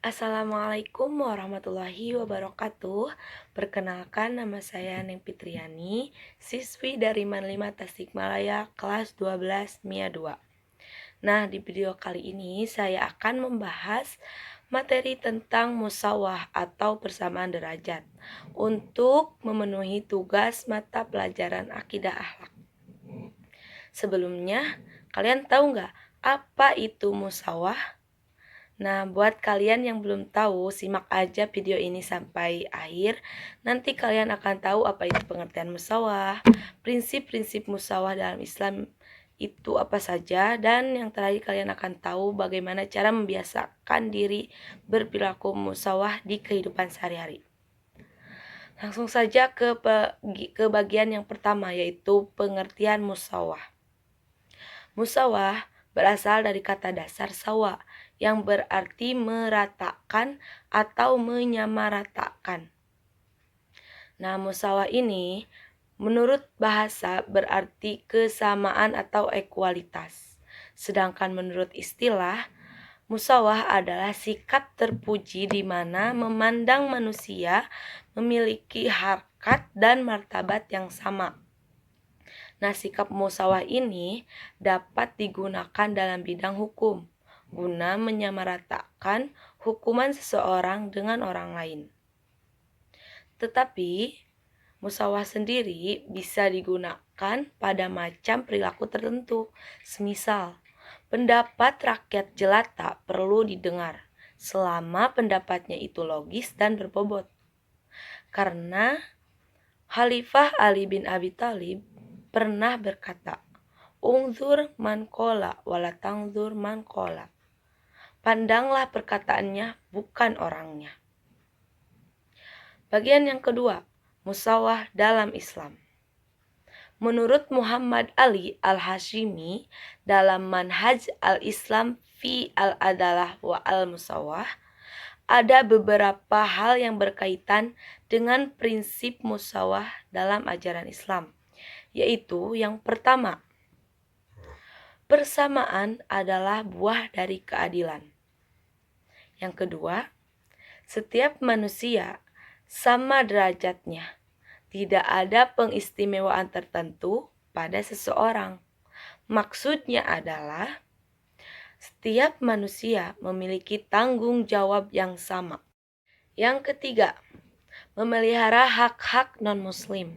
Assalamualaikum warahmatullahi wabarakatuh. Perkenalkan, nama saya Neng Fitriani, siswi dari Man 5 Tasikmalaya, kelas 12 MIA 2. Nah, di video kali ini saya akan membahas materi tentang musawah atau persamaan derajat untuk memenuhi tugas mata pelajaran akidah akhlak. Sebelumnya, kalian tahu nggak apa itu musawah? Nah, buat kalian yang belum tahu, simak aja video ini sampai akhir. Nanti kalian akan tahu apa itu pengertian musawah, prinsip-prinsip musawah dalam Islam itu apa saja, dan yang terakhir kalian akan tahu bagaimana cara membiasakan diri berperilaku musawah di kehidupan sehari-hari. Langsung saja ke bagian yang pertama, yaitu pengertian musawah. Musawah berasal dari kata dasar sawa, yang berarti meratakan atau menyamaratakan. Nah, musawah ini menurut bahasa berarti kesamaan atau ekualitas. Sedangkan menurut istilah, musawah adalah sikap terpuji di mana memandang manusia memiliki harkat dan martabat yang sama. Nah, sikap musawah ini dapat digunakan dalam bidang hukum guna menyamaratakan hukuman seseorang dengan orang lain. Tetapi, musawah sendiri bisa digunakan pada macam perilaku tertentu. Semisal, pendapat rakyat jelata perlu didengar selama pendapatnya itu logis dan berbobot. Karena Khalifah Ali bin Abi Thalib pernah berkata, "Ungzur man qala wala tangzur man qala." Pandanglah perkataannya, bukan orangnya. Bagian yang kedua, musawah dalam Islam. Menurut Muhammad Ali Al-Hashimi dalam Manhaj Al-Islam fi Al-Adalah wa Al-Musawah, ada beberapa hal yang berkaitan dengan prinsip musawah dalam ajaran Islam, yaitu yang pertama, persamaan adalah buah dari keadilan. Yang kedua, setiap manusia sama derajatnya. Tidak ada pengistimewaan tertentu pada seseorang. Maksudnya adalah setiap manusia memiliki tanggung jawab yang sama. Yang ketiga, memelihara hak-hak non-muslim.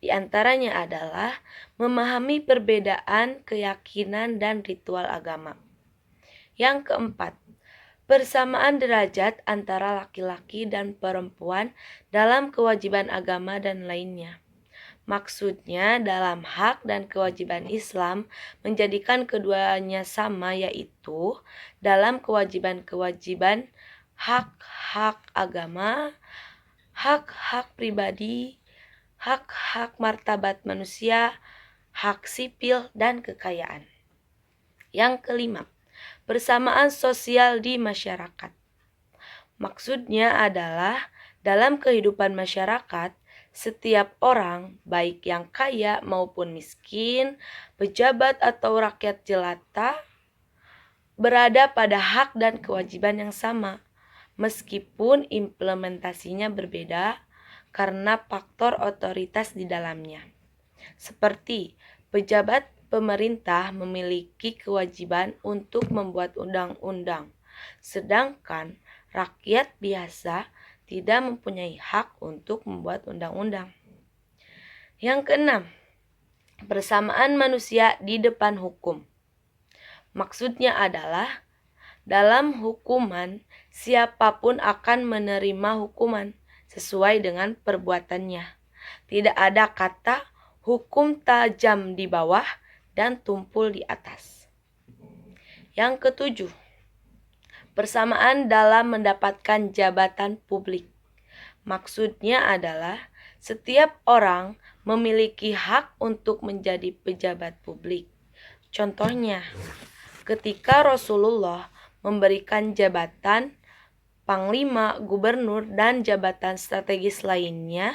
Di antaranya adalah memahami perbedaan keyakinan dan ritual agama. Yang keempat, persamaan derajat antara laki-laki dan perempuan dalam kewajiban agama dan lainnya. Maksudnya dalam hak dan kewajiban Islam menjadikan keduanya sama, yaitu dalam kewajiban-kewajiban hak-hak agama, hak-hak pribadi, hak-hak martabat manusia, hak sipil, dan kekayaan. Yang kelima, persamaan sosial di masyarakat. Maksudnya adalah dalam kehidupan masyarakat, setiap orang, baik yang kaya maupun miskin, pejabat atau rakyat jelata, berada pada hak dan kewajiban yang sama, meskipun implementasinya berbeda karena faktor otoritas di dalamnya. Seperti pejabat pemerintah memiliki kewajiban untuk membuat undang-undang, sedangkan rakyat biasa tidak mempunyai hak untuk membuat undang-undang. Yang keenam, persamaan manusia di depan hukum. Maksudnya adalah dalam hukuman, siapapun akan menerima hukuman sesuai dengan perbuatannya. Tidak ada kata hukum tajam di bawah dan tumpul di atas. Yang ketujuh, persamaan dalam mendapatkan jabatan publik. Maksudnya adalah setiap orang memiliki hak untuk menjadi pejabat publik. Contohnya, ketika Rasulullah memberikan jabatan panglima, gubernur, dan jabatan strategis lainnya,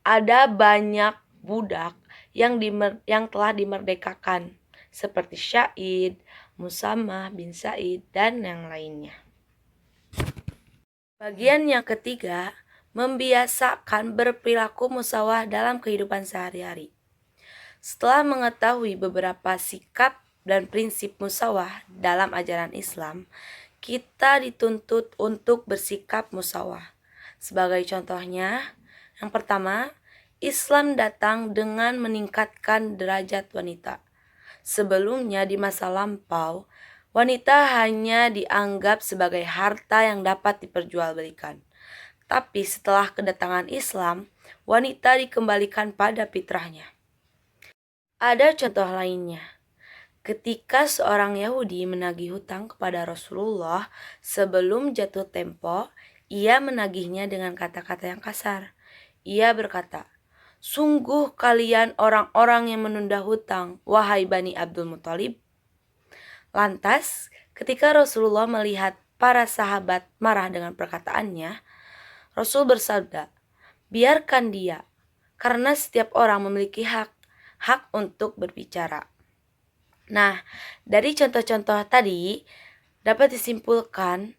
ada banyak budak yang telah dimerdekakan, seperti Syaid, Musamah bin Said, dan yang lainnya. Bagian yang ketiga, membiasakan berperilaku musyawarah dalam kehidupan sehari-hari. Setelah mengetahui beberapa sikap dan prinsip musyawarah dalam ajaran Islam, kita dituntut untuk bersikap musyawarah. Sebagai contohnya, yang pertama, Islam datang dengan meningkatkan derajat wanita. Sebelumnya di masa lampau, wanita hanya dianggap sebagai harta yang dapat diperjualbelikan. Tapi setelah kedatangan Islam, wanita dikembalikan pada fitrahnya. Ada contoh lainnya. Ketika seorang Yahudi menagih hutang kepada Rasulullah sebelum jatuh tempo, ia menagihnya dengan kata-kata yang kasar. Ia berkata, "Sungguh kalian orang-orang yang menunda hutang, wahai Bani Abdul Muthalib." Lantas, ketika Rasulullah melihat para sahabat marah dengan perkataannya, Rasul bersabda, "Biarkan dia, karena setiap orang memiliki hak untuk berbicara." Nah, dari contoh-contoh tadi dapat disimpulkan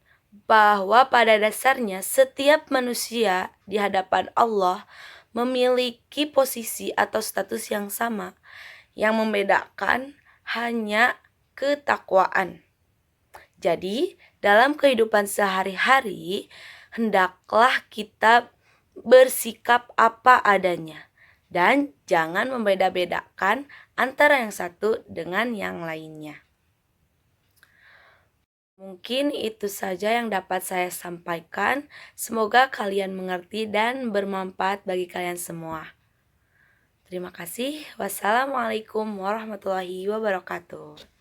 bahwa pada dasarnya setiap manusia di hadapan Allah memiliki posisi atau status yang sama. Yang membedakan hanya ketakwaan. Jadi, dalam kehidupan sehari-hari, hendaklah kita bersikap apa adanya dan jangan membeda-bedakan antara yang satu dengan yang lainnya. Mungkin itu saja yang dapat saya sampaikan. Semoga kalian mengerti dan bermanfaat bagi kalian semua. Terima kasih. Wassalamualaikum warahmatullahi wabarakatuh.